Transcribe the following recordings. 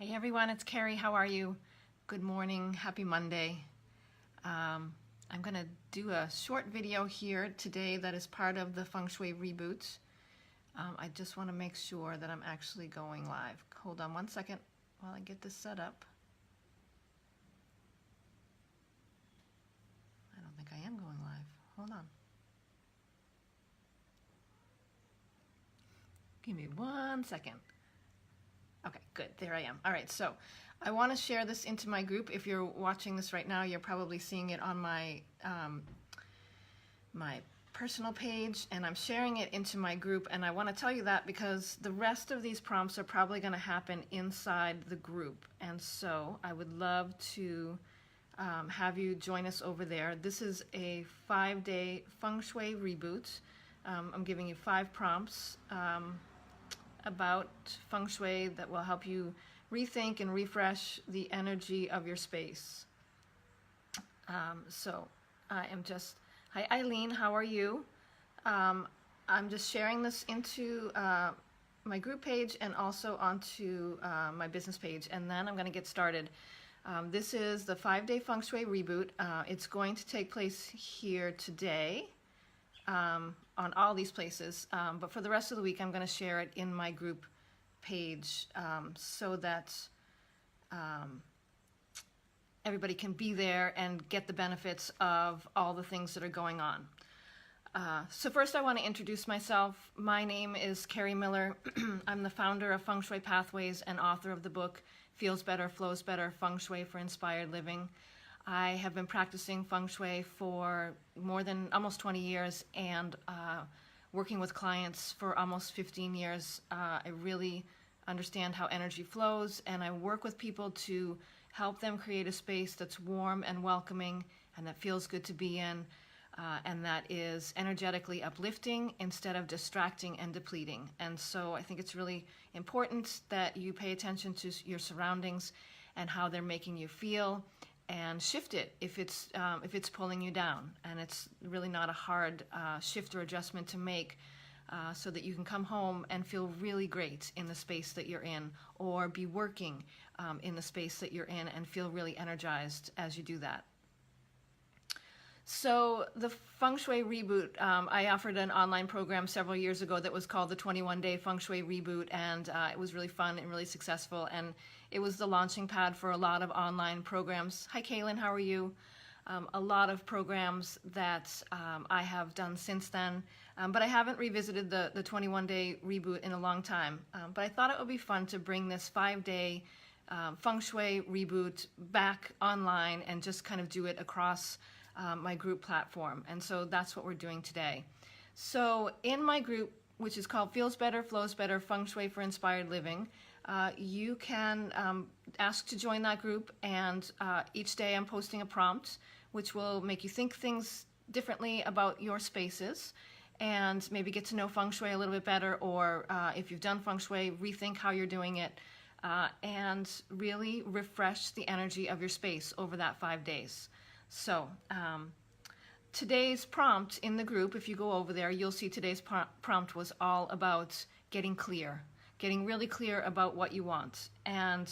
Hey everyone, it's Carrie. How are you? Good morning. Happy Monday. I'm going to do a short video here today that is part of the Feng Shui Reboot. I just want to make sure that I'm actually going live. Hold on one second while I get this set up. I don't think I am going live. Hold on. Give me 1 second. Okay, good. There I am. All right, so I want to share this into my group. If you're watching this right now, you're probably seeing it on my my personal page, and I'm sharing it into my group. And I want to tell you that because the rest of these prompts are probably going to happen inside the group. And so I would love to have you join us over there. This is a 5-day Feng Shui Reboot. I'm giving you 5 prompts about Feng Shui that will help you rethink and refresh the energy of your space. So I am just, hi Eileen, how are you? I'm just sharing this into my group page and also onto my business page, and then I'm going to get started. This is the 5-day Feng Shui Reboot. It's going to take place here today. On all these places, but for the rest of the week I'm going to share it in my group page so that everybody can be there and get the benefits of all the things that are going on. So first I want to introduce myself. My name is Carrie Miller. I'm the founder of Feng Shui Pathways and author of the book Feels Better, Flows Better, Feng Shui for Inspired Living. I have been practicing Feng Shui for more than almost 20 years and working with clients for almost 15 years. I really understand how energy flows, and I work with people to help them create a space that's warm and welcoming and that feels good to be in, and that is energetically uplifting instead of distracting and depleting. And so I think it's really important that you pay attention to your surroundings and how they're making you feel, and shift it if it's pulling you down. And it's really not a hard shift or adjustment to make, so that you can come home and feel really great in the space that you're in, or be working in the space that you're in and feel really energized as you do that. So the Feng Shui Reboot, I offered an online program several years ago that was called the 21-Day Feng Shui Reboot, and it was really fun and really successful, and it was the launching pad for a lot of online programs. Hi Kaylin, how are you? A lot of programs that I have done since then, but I haven't revisited the 21-Day Reboot in a long time. But I thought it would be fun to bring this 5-day Feng Shui Reboot back online and just kind of do it across my group platform. And so that's what we're doing today. So in my group, which is called Feels Better, Flows Better, Feng Shui for Inspired Living, you can ask to join that group, and each day I'm posting a prompt which will make you think things differently about your spaces and maybe get to know Feng Shui a little bit better, or if you've done Feng Shui, rethink how you're doing it, and really refresh the energy of your space over that 5 days. So today's prompt in the group, if you go over there, you'll see today's prompt was all about getting clear, getting really clear about what you want. And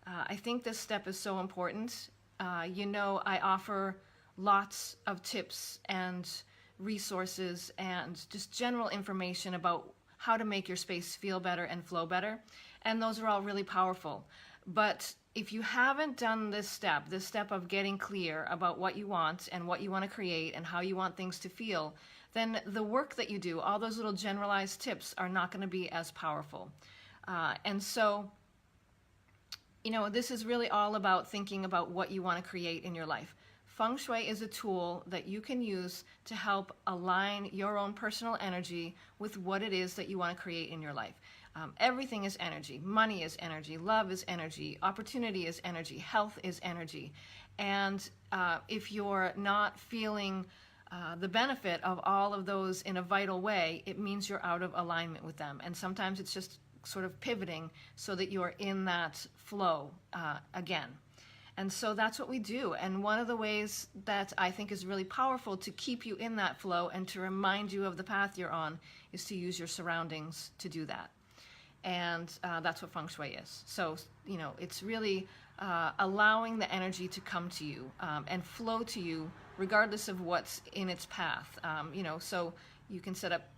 I think this step is so important. You know, I offer lots of tips and resources and just general information about how to make your space feel better and flow better. And those are all really powerful. But if you haven't done this step of getting clear about what you want and what you want to create and how you want things to feel, then the work that you do, all those little generalized tips, are not going to be as powerful. And so, you know, this is really all about thinking about what you want to create in your life. Feng Shui is a tool that you can use to help align your own personal energy with what it is that you want to create in your life. Everything is energy. Money is energy. Love is energy. Opportunity is energy. Health is energy. And if you're not feeling the benefit of all of those in a vital way, it means you're out of alignment with them. And sometimes it's just sort of pivoting so that you're in that flow again. And so that's what we do. And one of the ways that I think is really powerful to keep you in that flow and to remind you of the path you're on is to use your surroundings to do that. And that's what Feng Shui is. So, it's really allowing the energy to come to you and flow to you regardless of what's in its path. So you can set up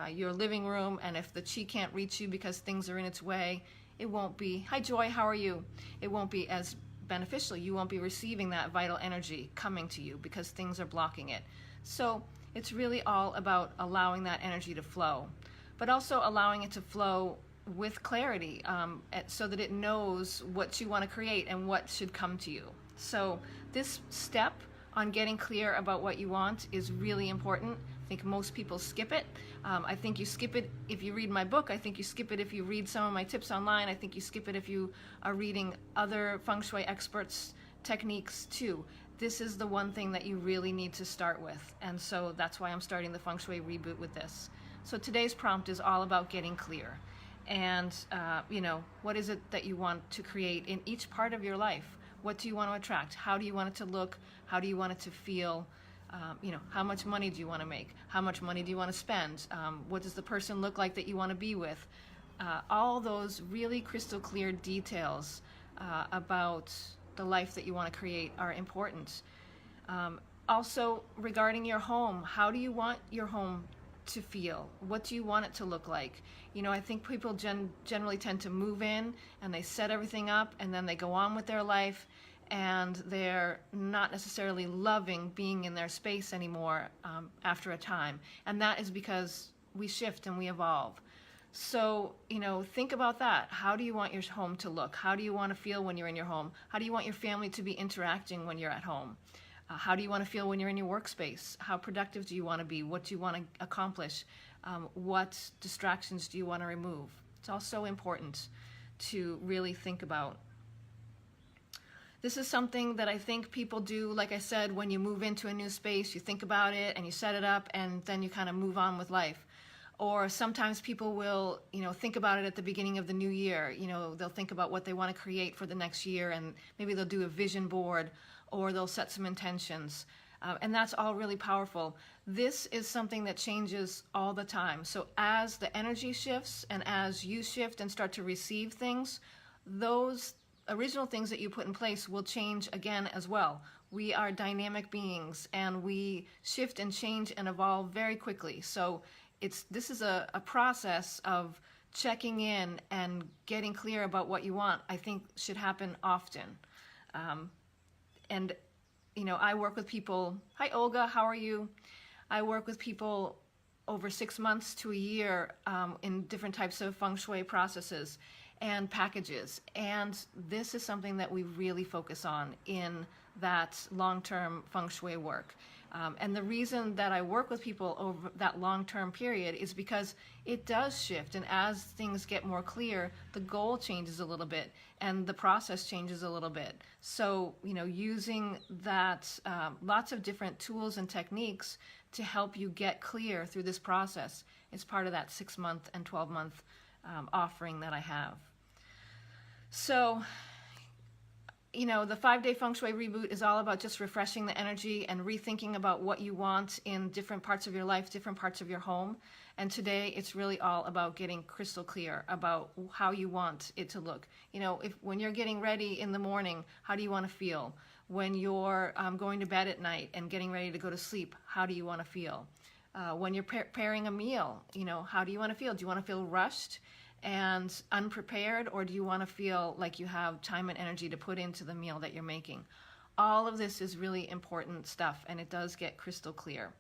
your living room, and if the chi can't reach you because things are in its way, it won't be, "Hi Joy, how are you?" It won't be as beneficial. You won't be receiving that vital energy coming to you because things are blocking it. So it's really all about allowing that energy to flow, but also allowing it to flow with clarity so that it knows what you want to create and what should come to you. So this step on getting clear about what you want is really important. I think most people skip it. I think you skip it if you read my book. I think you skip it if you read some of my tips online. I think you skip it if you are reading other Feng Shui experts' techniques too. This is the one thing that you really need to start with. And so that's why I'm starting the Feng Shui Reboot with this. So today's prompt is all about getting clear. And, what is it that you want to create in each part of your life? What do you want to attract? How do you want it to look? How do you want it to feel? How much money do you want to make? How much money do you want to spend? What does the person look like that you want to be with? All those really crystal clear details about the life that you want to create are important. Also, regarding your home, how do you want your home to feel? What do you want it to look like? I think people generally tend to move in and they set everything up and then they go on with their life, and they're not necessarily loving being in their space anymore after a time. And that is because we shift and we evolve. So, think about that. How do you want your home to look? How do you want to feel when you're in your home? How do you want your family to be interacting when you're at home? How do you want to feel when you're in your workspace? How productive do you want to be? What do you want to accomplish? What distractions do you want to remove? It's all so important to really think about. This is something that I think people do, like I said, when you move into a new space, you think about it and you set it up and then you kind of move on with life. Or sometimes people will, think about it at the beginning of the new year. They'll think about what they want to create for the next year, and maybe they'll do a vision board, or they'll set some intentions. And that's all really powerful. This is something that changes all the time. So as the energy shifts and as you shift and start to receive things, those original things that you put in place will change again as well. We are dynamic beings and we shift and change and evolve very quickly. So this is a process of checking in and getting clear about what you want. I think should happen often. And I work with people. Hi, Olga, how are you? I work with people over 6 months to a year in different types of Feng Shui processes and packages. And this is something that we really focus on in that long-term Feng Shui work. And the reason that I work with people over that long-term period is because it does shift. And as things get more clear, the goal changes a little bit and the process changes a little bit. So, using that, lots of different tools and techniques to help you get clear through this process is part of that 6-month and 12-month offering that I have. So, the 5-day Feng Shui Reboot is all about just refreshing the energy and rethinking about what you want in different parts of your life, different parts of your home. And today it's really all about getting crystal clear about how you want it to look. When you're getting ready in the morning, how do you want to feel? When you're going to bed at night and getting ready to go to sleep, how do you want to feel? When you're preparing a meal, how do you want to feel? Do you want to feel rushed and unprepared, or do you want to feel like you have time and energy to put into the meal that you're making? All of this is really important stuff, and it does get crystal clear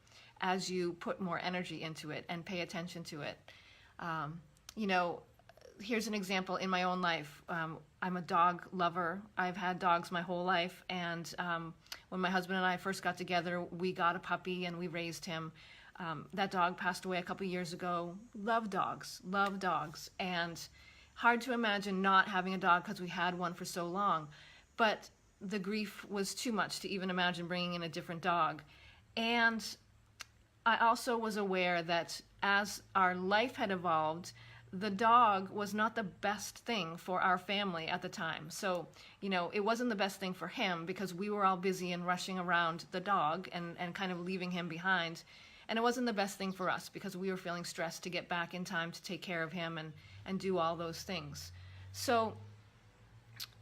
as you put more energy into it and pay attention to it. Here's an example in my own life. I'm a dog lover. I've had dogs my whole life, and when my husband and I first got together, we got a puppy and we raised him. That dog passed away a couple years ago. Love dogs, and hard to imagine not having a dog because we had one for so long. But the grief was too much to even imagine bringing in a different dog. And I also was aware that as our life had evolved, the dog was not the best thing for our family at the time. So, it wasn't the best thing for him because we were all busy and rushing around the dog and kind of leaving him behind. And it wasn't the best thing for us because we were feeling stressed to get back in time to take care of him and do all those things. So,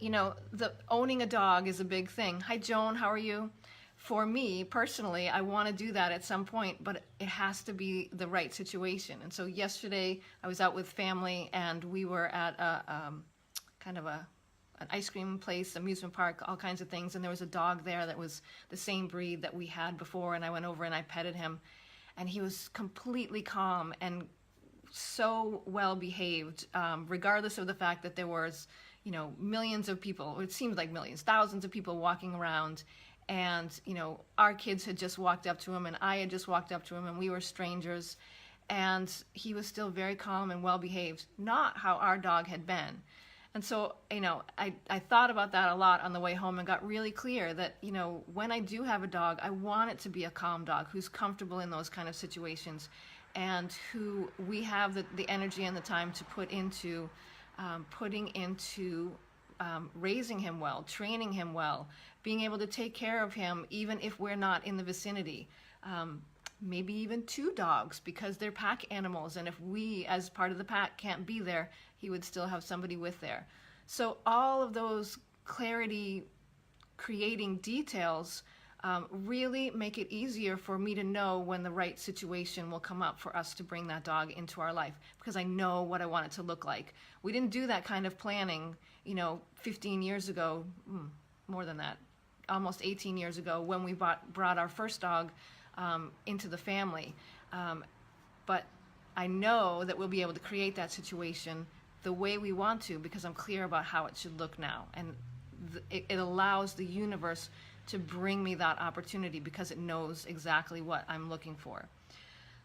the owning a dog is a big thing. Hi, Joan, how are you? For me personally, I want to do that at some point, but it has to be the right situation. And so yesterday I was out with family, and we were at a kind of an ice cream place, amusement park, all kinds of things. And there was a dog there that was the same breed that we had before. And I went over and I petted him, and he was completely calm and so well behaved, regardless of the fact that there was, millions of people. It seemed like millions, thousands of people walking around. And, our kids had just walked up to him, and I had just walked up to him, and we were strangers. And he was still very calm and well behaved, not how our dog had been. And so, I thought about that a lot on the way home and got really clear that, when I do have a dog, I want it to be a calm dog who's comfortable in those kind of situations, and who we have the energy and the time to put into raising him well, training him well, being able to take care of him even if we're not in the vicinity. Maybe even 2 dogs, because they're pack animals, and if we as part of the pack can't be there, he would still have somebody with there. So all of those clarity creating details really make it easier for me to know when the right situation will come up for us to bring that dog into our life, because I know what I want it to look like. We didn't do that kind of planning, 15 years ago, more than that, almost 18 years ago, when we brought our first dog into the family. But I know that we'll be able to create that situation the way we want to, because I'm clear about how it should look now. And it allows the universe to bring me that opportunity, because it knows exactly what I'm looking for.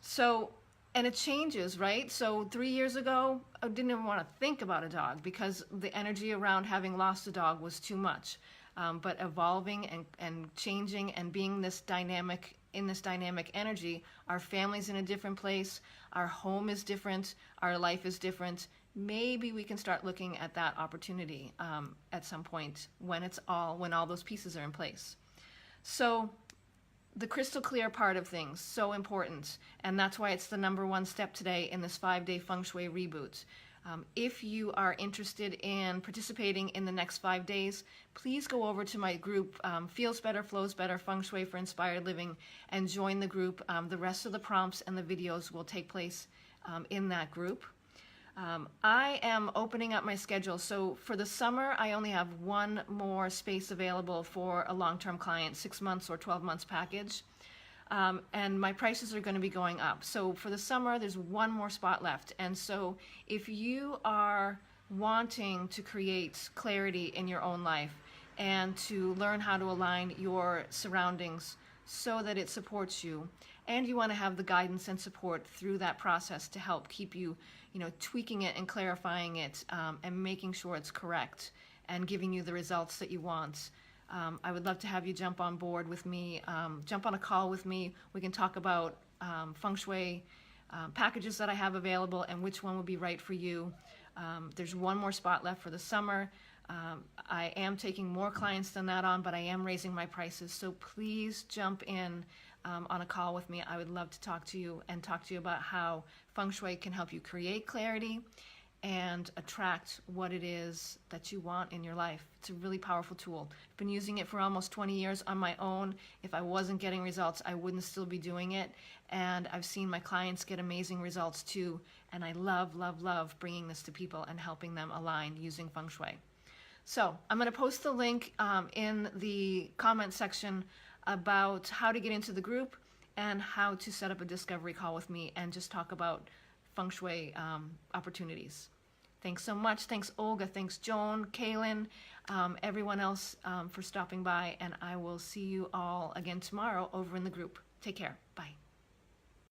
So, and it changes, right? So 3 years ago, I didn't even want to think about a dog, because the energy around having lost a dog was too much. But evolving and changing and being in this dynamic energy, our family's in a different place, our home is different, our life is different. Maybe we can start looking at that opportunity at some point when all those pieces are in place. So the crystal clear part of things, so important. And that's why it's the number 1 step today in this 5-day Feng Shui Reboot. If you are interested in participating in the next 5 days, please go over to my group, Feels Better, Flows Better, Feng Shui for Inspired Living, and join the group. The rest of the prompts and the videos will take place in that group. I am opening up my schedule. So for the summer, I only have 1 more space available for a long-term client, 6 months or 12 months package. And my prices are going to be going up. So for the summer, there's 1 more spot left. And so if you are wanting to create clarity in your own life and to learn how to align your surroundings so that it supports you, and you want to have the guidance and support through that process to help keep you, tweaking it and clarifying it, and making sure it's correct and giving you the results that you want, I would love to have you jump on board with me, jump on a call with me. We can talk about Feng Shui packages that I have available and which one would be right for you. There's 1 more spot left for the summer. I am taking more clients than that on, but I am raising my prices. So please jump in on a call with me. I would love to talk to you about how Feng Shui can help you create clarity and attract what it is that you want in your life. It's a really powerful tool. I've been using it for almost 20 years on my own. If I wasn't getting results, I wouldn't still be doing it. And I've seen my clients get amazing results too. And I love, love, love bringing this to people and helping them align using Feng Shui. So I'm going to post the link in the comment section about how to get into the group and how to set up a discovery call with me and just talk about Feng Shui opportunities. Thanks so much. Thanks, Olga. Thanks, Joan, Kaylin, everyone else for stopping by. And I will see you all again tomorrow over in the group. Take care. Bye.